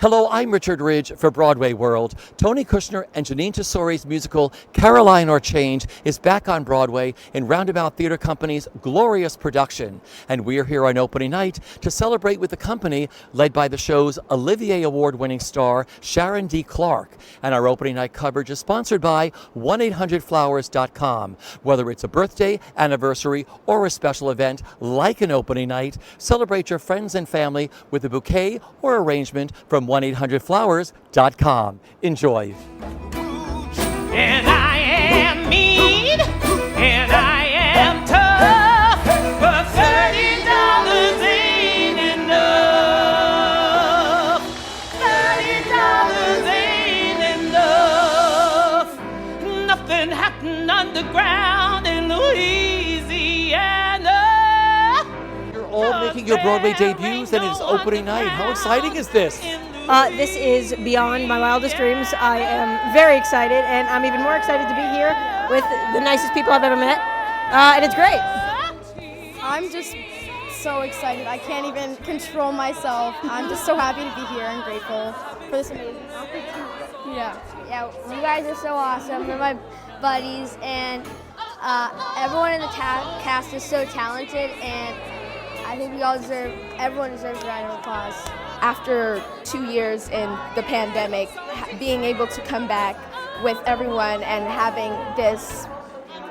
Hello, I'm Richard Ridge for Broadway World. Tony Kushner and Jeanine Tesori's musical Caroline or Change is back on Broadway in Roundabout Theatre Company's glorious production. And we're here on opening night to celebrate with the company led by the show's Olivier Award-winning star Sharon D. Clarke. And our opening night coverage is sponsored by 1-800-Flowers.com. Whether it's a birthday, anniversary, or a special event like an opening night, celebrate your friends and family with a bouquet or arrangement from 1-800-Flowers.com. Enjoy. And I am mean, and I am tough, but $30 ain't enough. $30 ain't enough. Nothing happened underground in Louisiana. You're all making your Broadway debuts and it's opening night. How exciting is this? This is beyond my wildest dreams. I am very excited, and I'm even more excited to be here with the nicest people I've ever met, and it's great. I'm just so excited. I can't even control myself. I'm just so happy to be here and grateful for this amazing opportunity. Yeah, you guys are so awesome. They're my buddies, and everyone in the cast is so talented, and I think everyone deserves a round of applause. After 2 years in the pandemic, being able to come back with everyone and having this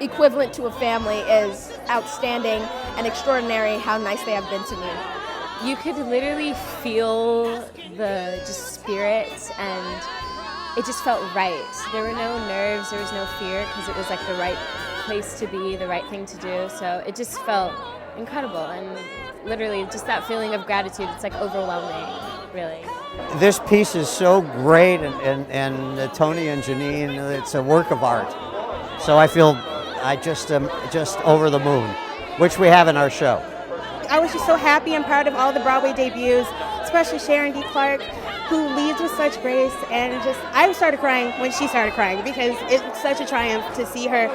equivalent to a family is outstanding and extraordinary how nice they have been to me. You could literally feel the just spirit, and it just felt right. There were no nerves, there was no fear, because it was like the right place to be, the right thing to do. So it just felt incredible, and literally just that feeling of gratitude, it's like overwhelming, really. This piece is so great, and Tony and Jeanine, it's a work of art. So I feel I just am just over the moon, which we have in our show. I was just so happy and proud of all the Broadway debuts, especially Sharon D. Clarke, who leads with such grace, and I started crying when she started crying, because it's such a triumph to see her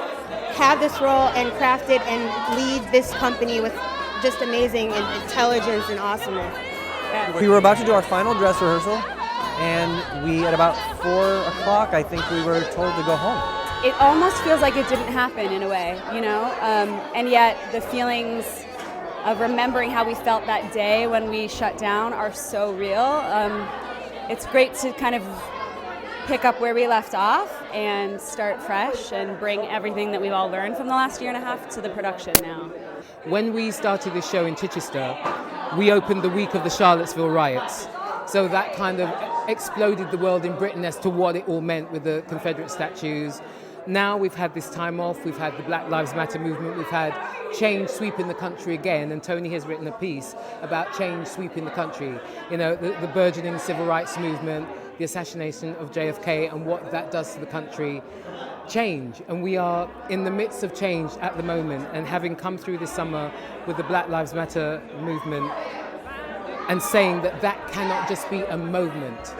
have this role and craft it and lead this company with just amazing intelligence and awesomeness. Yeah. We were about to do our final dress rehearsal, and at about 4 o'clock, I think we were told to go home. It almost feels like it didn't happen in a way, and yet the feelings of remembering how we felt that day when we shut down are so real. It's great to kind of pick up where we left off and start fresh and bring everything that we've all learned from the last year and a half to the production now. When we started this show in Chichester, we opened the week of the Charlottesville riots. So that kind of exploded the world in Britain as to what it all meant with the Confederate statues. Now we've had this time off, we've had the Black Lives Matter movement, we've had change sweeping the country again, and Tony has written a piece about change sweeping the country. The burgeoning civil rights movement, the assassination of JFK, and what that does to the country. Change, and we are in the midst of change at the moment, and having come through this summer with the Black Lives Matter movement and saying that cannot just be a moment,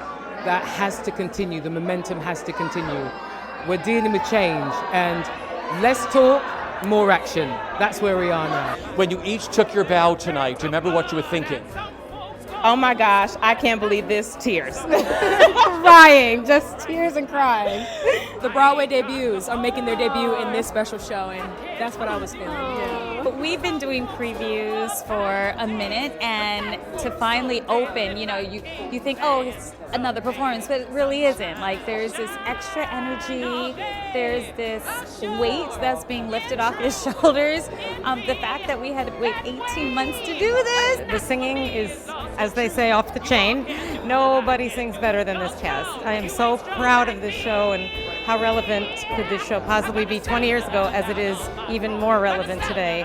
that has to continue, the momentum has to continue. We're dealing with change, and less talk, more action. That's where we are now. When you each took your bow tonight, do you remember what you were thinking? Oh my gosh, I can't believe this. Tears. Crying, just tears and crying. The Broadway debuts are making their debut in this special show, and that's what I was feeling. Yeah. We've been doing previews for a minute, and to finally open, you think, oh, it's another performance, but it really isn't. Like, there's this extra energy, there's this weight that's being lifted off his shoulders. The fact that we had to wait 18 months to do this. The singing is, as they say, off the chain. Nobody sings better than this cast. I am so proud of this show, and how relevant could this show possibly be 20 years ago, as it is even more relevant today.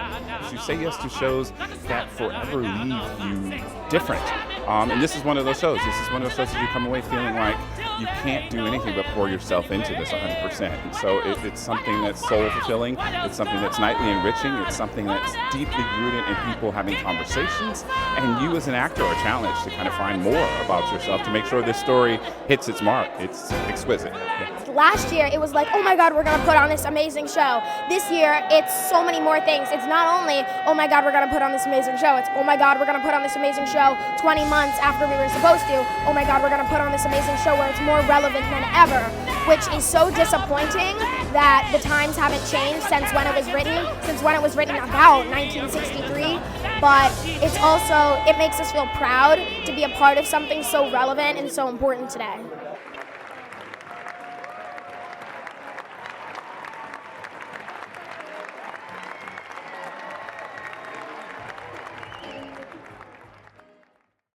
You say yes to shows that forever leave you different. And this is one of those shows. This is one of those shows that you come away feeling like you can't do anything but pour yourself into this 100%. And so it's something that's soul fulfilling. It's something that's nightly enriching. It's something that's deeply rooted in people having conversations. And you as an actor are challenged to kind of find more about yourself to make sure this story hits its mark. It's exquisite. Yeah. Last year, it was like, oh my God, we're going to put on this amazing show. This year, it's so many more things. It's not only, oh my God, we're going to put on this amazing show. It's, oh my God, we're going to put on this amazing show 20 months months after we were supposed to, oh my God, we're going to put on this amazing show where it's more relevant than ever, which is so disappointing that the times haven't changed since when it was written about 1963, but it's also, it makes us feel proud to be a part of something so relevant and so important today.